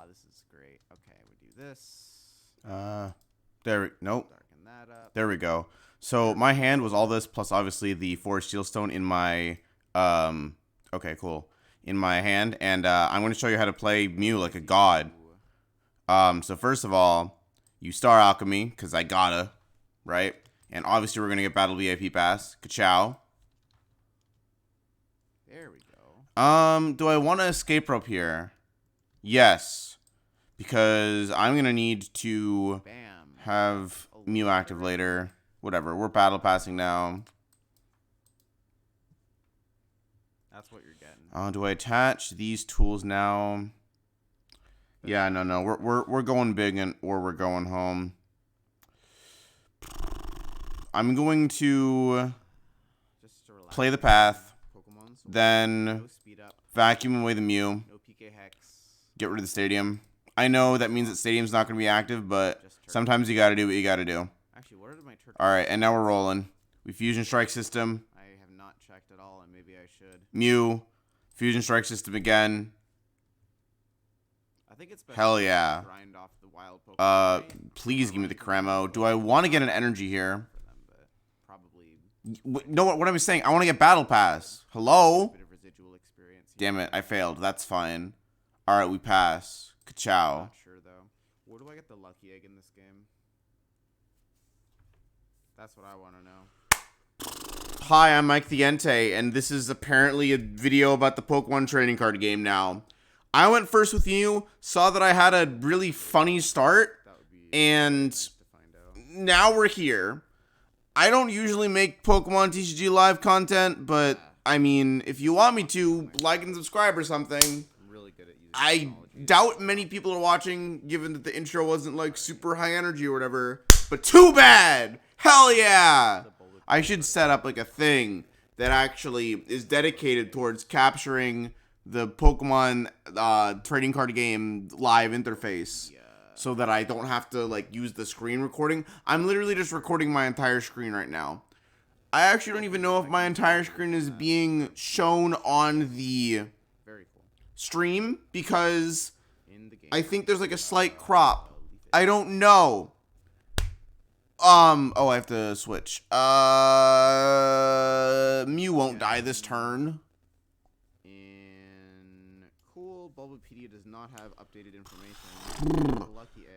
this is great. Okay, we do this. Nope. Darken that up. There we go. So my hand was all this plus obviously the Forest Steelstone in my okay, cool. In my hand, and I'm going to show you how to play Mew like a god. So first of all, you Star Alchemy because I gotta, right? And obviously we're gonna get Battle VIP Pass. Ka-chow. There we go. Do I want to escape rope here? Yes, because I'm gonna need to have Mew active later. Whatever. We're battle passing now. That's what you're getting. Do I attach these tools now? Yeah, no. We're going big or we're going home. I'm going to play the path, then vacuum away the Mew, get rid of the stadium. I know that means that stadium's not going to be active, but sometimes you got to do what you got to do. All right, and now we're rolling. We Fusion Strike System. I have not checked at all, and maybe I should. Mew, Fusion Strike System again. I think it's hell yeah. Grind off the wild Pokemon, please give me the Cremo. Do I want to get an energy here? Probably. No, what I'm saying, I want to get Battle Pass. Hello? Damn it, I failed. That's fine. All right, we pass. Ka-chow. Not sure though. Where do I get the lucky egg in this game? That's what I want to know. Hi, I'm Mike Thiente, and this is apparently a video about the Pokemon trading card game now. I went first with you, saw that I had a really funny start, and now we're here. I don't usually make Pokemon TCG Live content, but, I mean, if you want me to, like and subscribe or something. I'm really good at using I doubt many people are watching, given that the intro wasn't, like, super high energy or whatever. But too bad! Hell yeah! I should set up, like, a thing that actually is dedicated towards capturing the Pokemon trading card game live interface. So that I don't have to, like, use the screen recording. I'm literally just recording my entire screen right now. I actually don't even know if my entire screen is being shown on the stream, because I think there's, like, a slight crop. I don't know. Oh, I have to switch. Mew won't die this turn. Cool, Bulbapedia does not have updated information.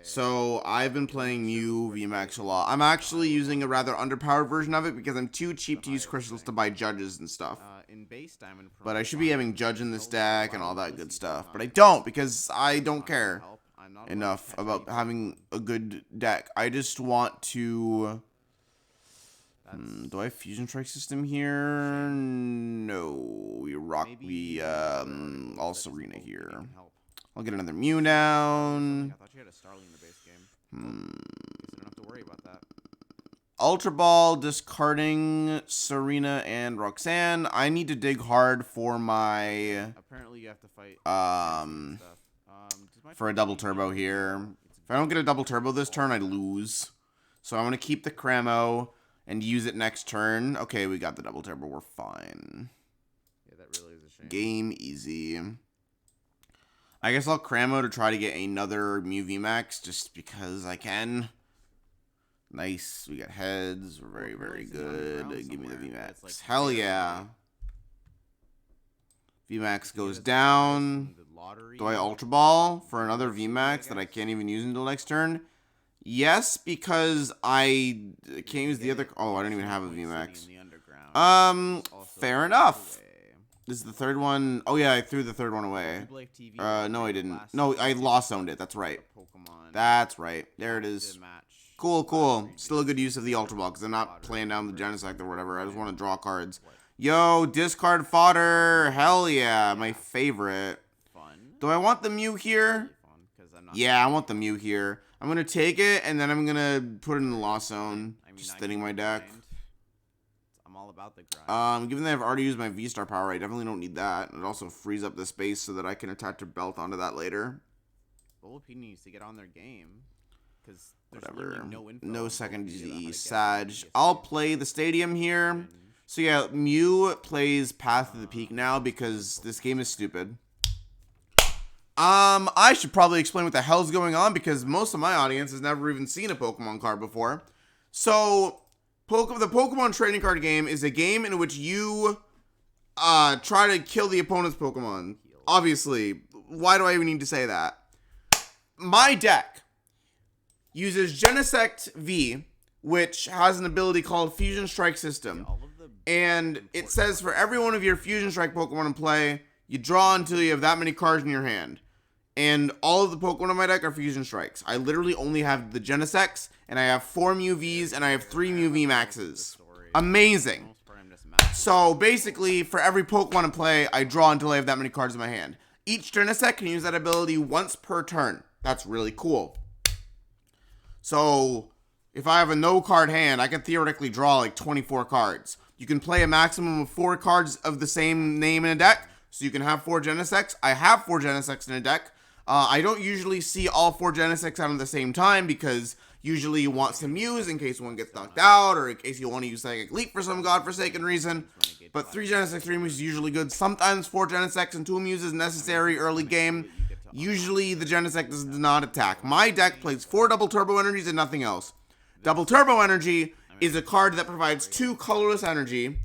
So, I've been playing Mew VMAX a lot. I'm actually using a rather underpowered version of it because I'm too cheap to use crystals to buy judges and stuff. But I should be having Judge in this deck and all that good stuff. But I don't, because I don't care enough about having a good deck. I just want to... do I have Fusion Strike System here? No. All Serena here. I'll get another Mew down. I thought you had a Starly in the base game. So don't have to worry about that. Ultra Ball, discarding Serena and Roxanne. I need to dig hard for my... Apparently you have to fight... for a double turbo here. If I don't get a double turbo this turn, I lose. So I'm going to keep the Cremo and use it next turn. Okay, we got the double turbo. We're fine. Yeah, that really is a shame. Game easy. I guess I'll Cremo to try to get another Mew VMAX just because I can. Nice. We got heads. We're very, very good. Give me the VMAX. Hell yeah. VMAX goes down. Do I Ultra Ball for another VMAX that I can't even use until next turn? Yes, because I can't use the other... Oh, I don't even have a VMAX. Fair enough. This is the third one. Oh, yeah, I threw the third one away. No, I didn't. No, I lost zoned it. That's right. That's right. There it is. Cool, cool. Still a good use of the Ultra Ball, because I'm not playing down the Genesect or whatever. I just want to draw cards. Yo, discard fodder. Hell yeah, my favorite. Do I want the Mew here? Yeah, I want the Mew here. I'm going to take it, and then I'm going to put it in the Lost Zone. Just thinning my deck. I'm all about the grind. Given that I've already used my V-Star power, I definitely don't need that. It also frees up the space so that I can attach a belt onto that later. Bulbapedia needs to get on their game. Whatever. No second DZE. Sag. I'll play the stadium here. So yeah, Mew plays Path to the Peak now because this game is stupid. I should probably explain what the hell's going on because most of my audience has never even seen a Pokemon card before. So, the Pokemon trading card game is a game in which you try to kill the opponent's Pokemon. Obviously, why do I even need to say that? My deck uses Genesect V, which has an ability called Fusion Strike System. And it says for every one of your Fusion Strike Pokemon in play, you draw until you have that many cards in your hand. And all of the Pokemon in my deck are Fusion Strikes. I literally only have the Genesects, and I have 4 Mew Vs, and I have 3 Mew VMAXs. Amazing. So basically, for every Pokemon in play, I draw until I have that many cards in my hand. Each Genesect can use that ability once per turn. That's really cool. So, if I have a no-card hand, I can theoretically draw like 24 cards. You can play a maximum of 4 cards of the same name in a deck, so you can have 4 Genesects. I have 4 Genesects in a deck. I don't usually see all 4 Genesects out at the same time because usually you want some Mews in case one gets knocked out or in case you want to use Psychic Leap for some godforsaken reason. But 3 Genesects, 3 Mews is usually good. Sometimes 4 Genesects and 2 Mews is necessary early game. Usually the Genesect does not attack. My deck plays 4 Double Turbo Energies and nothing else. Double Turbo Energy is a card that provides 2 colorless energy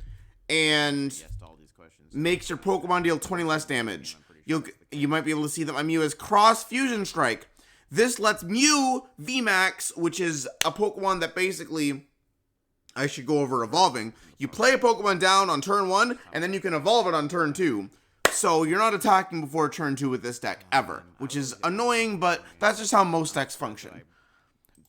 and makes your Pokemon deal 20 less damage. You might be able to see that my Mew has Cross Fusion Strike. This lets Mew VMAX, which is a Pokemon that basically, I should go over evolving. You play a Pokemon down on turn 1, and then you can evolve it on turn 2. So you're not attacking before turn 2 with this deck, ever. Which is annoying, but that's just how most decks function.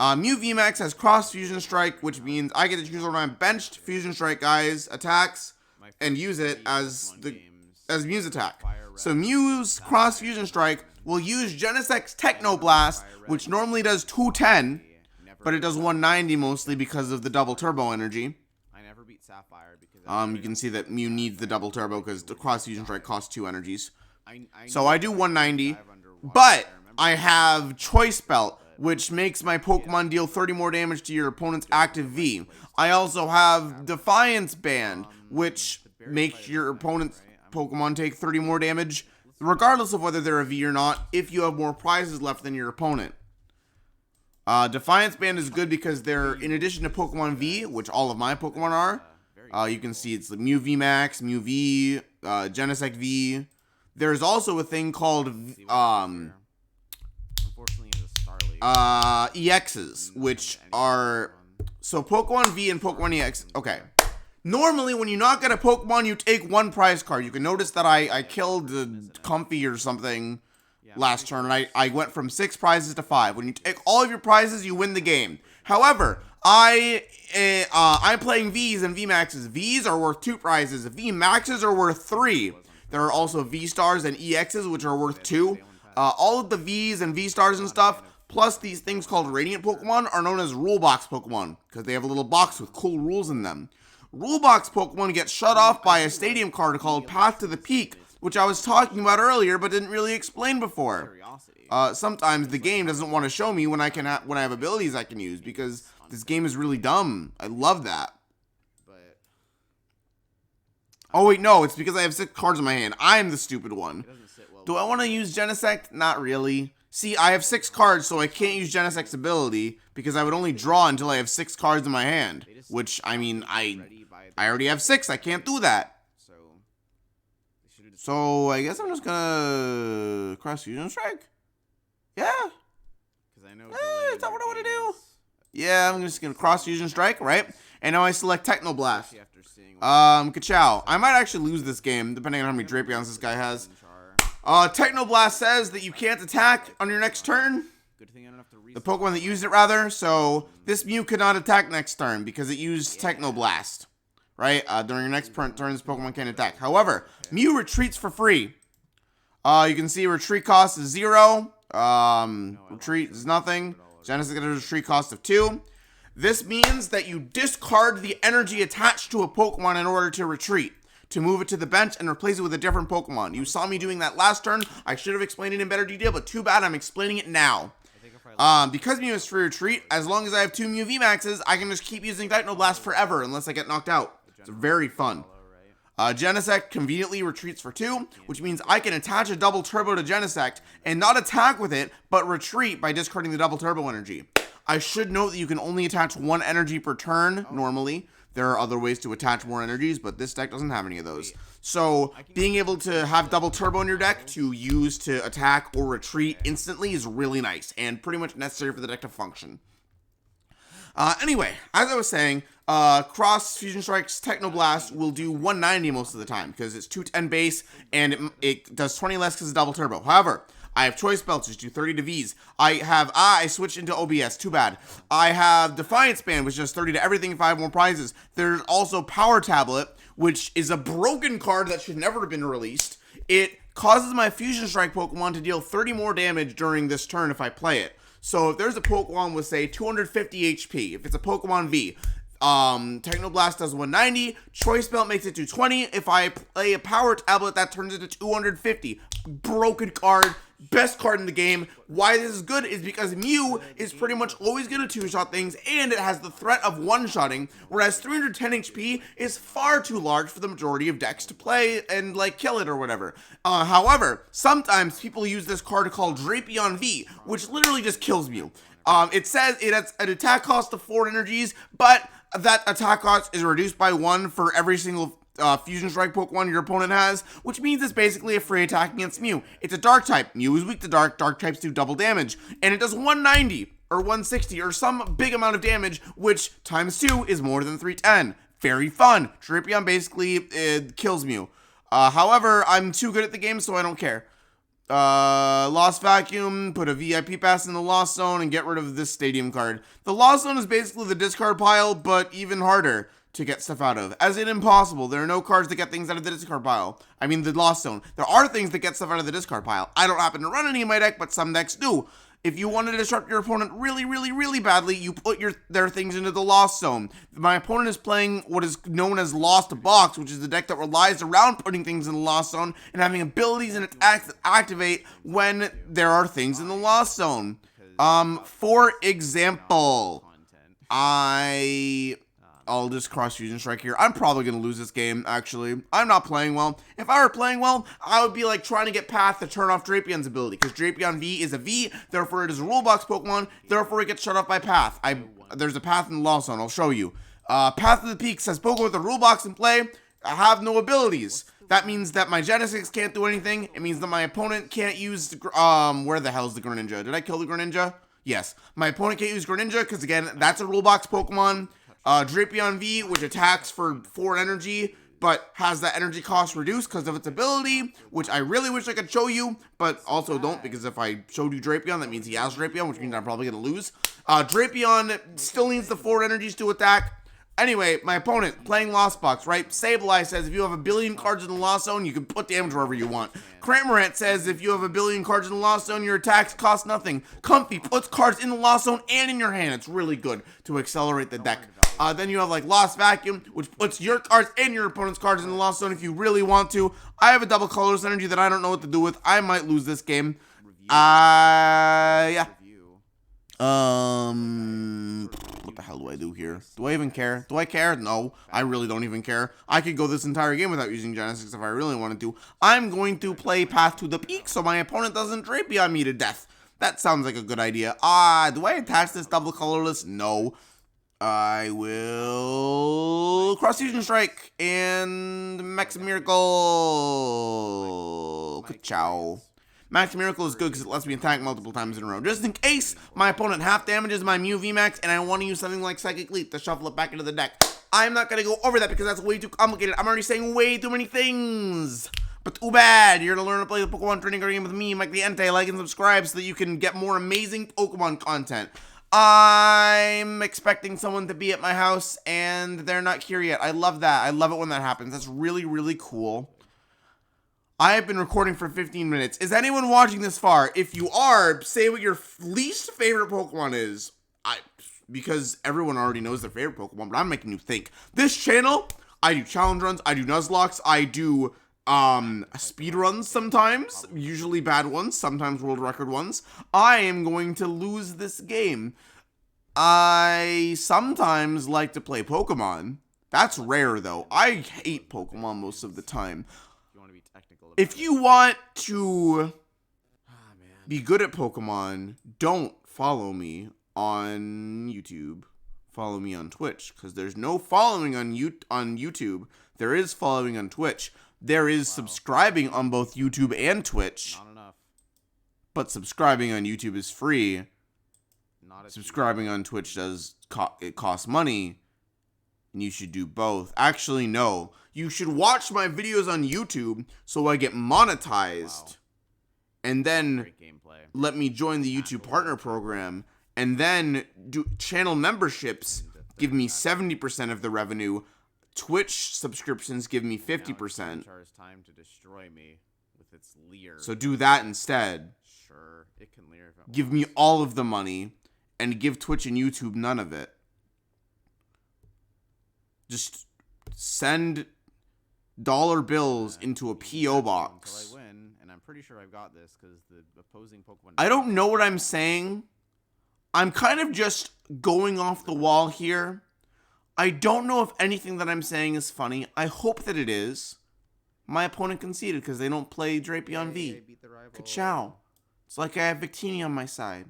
Mew VMAX has Cross Fusion Strike, which means I get to choose one of my benched Fusion Strike guys' attacks, and use it as Mew's attack. So Mew's Cross Fusion Strike will use Genesect's Techno Blast, which normally does 210, but it does 190 mostly because of the Double Turbo Energy. You can see that Mew needs the Double Turbo because the Cross Fusion Strike costs 2 energies. So I do 190, but I have Choice Belt, which makes my Pokemon deal 30 more damage to your opponent's active V. I also have Defiance Band, which makes your opponent's Pokemon take 30 more damage, regardless of whether they're a V or not, if you have more prizes left than your opponent. Defiance Band is good because they're, in addition to Pokemon V, which all of my Pokemon are, you can see it's the Mew VMAX, Mew V, Genesect V. There's also a thing called EXs, which are, so Pokemon V and Pokemon EX, okay. Normally, when you not get a Pokemon, you take 1 prize card. You can notice that I killed Comfy or something last turn, and I went from 6 prizes to 5. When you take all of your prizes, you win the game. However, I'm playing Vs and VMAXs. Vs are worth 2 prizes. VMAXs are worth 3. There are also V-Stars and EXs, which are worth 2. All of the Vs and V-Stars and stuff, plus these things called Radiant Pokemon, are known as Rule Box Pokemon, because they have a little box with cool rules in them. Rule Box Pokemon get shut off by a stadium card called Path to the Peak, which I was talking about earlier but didn't really explain before. Sometimes the game doesn't want to show me when I have abilities I can use, because this game is really dumb. I love that. Oh wait, no, it's because I have 6 cards in my hand. I'm the stupid one. Do I want to use Genesect? Not really. See, I have 6 cards, so I can't use Genesect's ability, because I would only draw until I have 6 cards in my hand. Which, I mean, I already have 6, I can't do that. So, I guess I'm just gonna Cross Fusion Strike? Yeah? Is that what I want to do? Yeah, I'm just gonna Cross Fusion Strike, right? And now I select Techno Blast. Ka-chow. I might actually lose this game, depending on how many Drapions this guy has. Techno Blast says that you can't attack on your next turn. The Pokemon that used it, rather. So, this Mew could not attack next turn because it used Techno Blast. Right? During your next turn, this Pokemon can't attack. However, Mew retreats for free. You can see retreat cost is 0. Retreat is nothing. Genesect has a retreat cost of 2. This means that you discard the energy attached to a Pokemon in order to retreat, to move it to the bench and replace it with a different Pokemon. You saw me doing that last turn. I should have explained it in better detail, but too bad, I'm explaining it now. Because Mew is free retreat, as long as I have 2 Mew VMAXs, I can just keep using Techno Blast forever unless I get knocked out. It's very fun. Genesect conveniently retreats for 2, which means I can attach a double turbo to Genesect and not attack with it, but retreat by discarding the double turbo energy. I should note that you can only attach 1 energy per turn normally. There are other ways to attach more energies, but this deck doesn't have any of those. So being able to have double turbo in your deck to use to attack or retreat instantly is really nice and pretty much necessary for the deck to function. Anyway, as I was saying, Cross Fusion Strike's Technoblast will do 190 most of the time because it's 210 base and it does 20 less because it's double turbo. However, I have Choice Belts, which do 30 to Vs. I switched into OBS, too bad. I have Defiance Band, which does 30 to everything and 5 more prizes. There's also Power Tablet, which is a broken card that should never have been released. It causes my Fusion Strike Pokemon to deal 30 more damage during this turn if I play it. So if there's a Pokemon with, say, 250 HP, if it's a Pokemon V, Technoblast does 190, Choice Belt makes it 220. If I play a Power Tablet, that turns into 250. Broken card. Best card in the game. Why this is good is because Mew is pretty much always going to 2-shot things, and it has the threat of 1-shotting, whereas 310 HP is far too large for the majority of decks to play and, like, kill it or whatever. However, sometimes people use this card called Drapion V, which literally just kills Mew. It says it has an attack cost of 4 energies, but that attack cost is reduced by 1 for every single Fusion Strike Pokemon your opponent has, which means it's basically a free attack against Mew. It's a Dark type. Mew is weak to Dark. Dark types do double damage, and it does 190 or 160 or some big amount of damage, which times 2 is more than 310. Very fun. Drapion basically kills Mew. However, I'm too good at the game, so I don't care. Lost Vacuum, put a VIP pass in the Lost Zone, and get rid of this Stadium card. The Lost Zone is basically the discard pile, but even harder to get stuff out of. As in impossible. There are no cards that get things out of the discard pile. I mean the Lost Zone. There are things that get stuff out of the discard pile. I don't happen to run any in my deck, but some decks do. If you want to disrupt your opponent really, really, really badly, you put their things into the Lost Zone. My opponent is playing what is known as Lost Box, which is the deck that relies around putting things in the Lost Zone and having abilities and attacks that activate when there are things in the Lost Zone. For example, I'll just Cross Fusion Strike here. I'm probably going to lose this game, actually. I'm not playing well. If I were playing well, I would be like trying to get Path to turn off Drapion's ability, because Drapion V is a V, therefore it is a rule box Pokemon, therefore it gets shut off by Path. There's a Path in the Lost Zone, I'll show you. Path of the Peak says Pokemon with a rule box in play have no abilities. That means that my Genesix can't do anything. It means that my opponent can't use, where the hell's the Greninja? Did I kill the Greninja? Yes. My opponent can't use Greninja, because again, that's a rule box Pokemon. Drapion V, which attacks for 4 energy, but has that energy cost reduced because of its ability, which I really wish I could show you, but also don't, because if I showed you Drapion, that means he has Drapion, which means I'm probably going to lose. Drapion still needs the 4 energies to attack. Anyway, my opponent, playing Lost Box, right? Sableye says if you have a billion cards in the Lost Zone, you can put damage wherever you want. Cramorant says if you have a billion cards in the Lost Zone, your attacks cost nothing. Comfy puts cards in the Lost Zone and in your hand. It's really good to accelerate the deck. Then you have like Lost Vacuum, which puts your cards and your opponent's cards in the Lost Zone if you really want to. I have a double colorless energy that I don't know what to do with. I might lose this game. Yeah. What the hell do I do here? Do I even care? Do I care? No, I really don't even care. I could go this entire game without using Genesix if I really wanted to. I'm going to play Path to the Peak so my opponent doesn't Drapion me to death. That sounds like a good idea. Do I attach this double colorless? No. I will Cross Fusion Strike and Max Miracle. Ka-chow. Max Miracle is good because it lets me attack multiple times in a row. Just in case my opponent half damages my Mew VMAX and I want to use something like Psychic Leap to shuffle it back into the deck. I'm not going to go over that because that's way too complicated. I'm already saying way too many things. But too bad. You're going to learn to play the Pokemon trading card game with me, Mike the Entei. Like and subscribe so that you can get more amazing Pokemon content. I'm expecting someone to be at my house and they're not here yet. I love that. I love it when that happens. That's really, really cool. I have been recording for 15 minutes. Is anyone watching this far? If you are, say what your least favorite Pokemon is. Because everyone already knows their favorite Pokemon, but I'm making you think. This channel, I do challenge runs, I do Nuzlocks, I do speed runs sometimes, usually bad ones, sometimes world record ones. I am going to lose this game. I sometimes like to play Pokemon. That's rare, though. I hate Pokemon most of the time. If you want to be technical about If you want to man. be good at Pokemon, don't follow me on YouTube. Follow me on Twitch, because there's no following on YouTube. There is following on Twitch. There is subscribing on both YouTube and Twitch. Not enough. But subscribing on YouTube is free. Not Subscribing on Twitch it costs money. And you should do both. Actually, no. You should watch my videos on YouTube so I get monetized. Wow. And then Great gameplay. let me join the YouTube Partner Program. And then do channel memberships give me 70% of the revenue. Twitch subscriptions give me 50%. Now it's time to destroy me with its leer. So do that instead. Sure, it can leer if it Give wants. me all of the money and give Twitch and YouTube none of it. Just send dollar bills into a P.O. box. Until I win, and I'm pretty sure I've got this because the opposing Pokemon. I don't know what I'm saying. I'm kind of just going off the wall here. I don't know if anything that I'm saying is funny. I hope that it is. My opponent conceded because they don't play Drapion V. Ka-chow. It's like I have Victini on my side.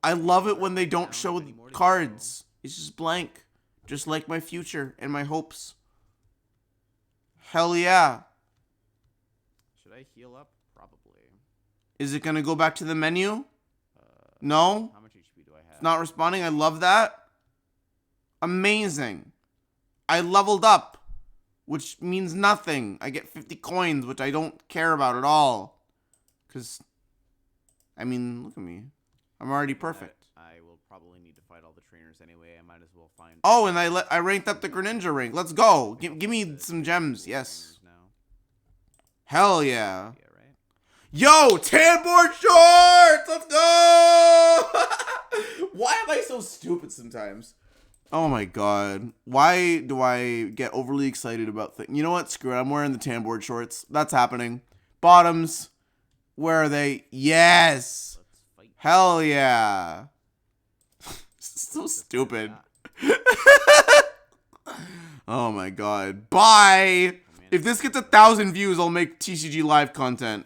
I love it when they don't show cards. It's just blank. Just like my future and my hopes. Hell yeah. Should I heal up? Probably. Is it going to go back to the menu? No? How much HP do I have? It's not responding. I love that. Amazing. I leveled up, which means nothing. I get 50 coins, which I don't care about at all. Because, I mean, look at me. I'm already perfect. I will probably need to fight all the trainers anyway. I might as well find. Oh, and I ranked up the Greninja rank. Let's go. Give me some gems. Yes. Now. Hell yeah. Yeah, right. Yo, Tanboard Shorts! Let's go! Why am I so stupid sometimes? Oh my god. Why do I get overly excited about things? You know what? Screw it. I'm wearing the Tanboard Shorts. That's happening. Bottoms. Where are they? Yes! Let's fight. Hell yeah. So stupid. Oh my god. Bye! If this gets 1,000 views, I'll make TCG live content.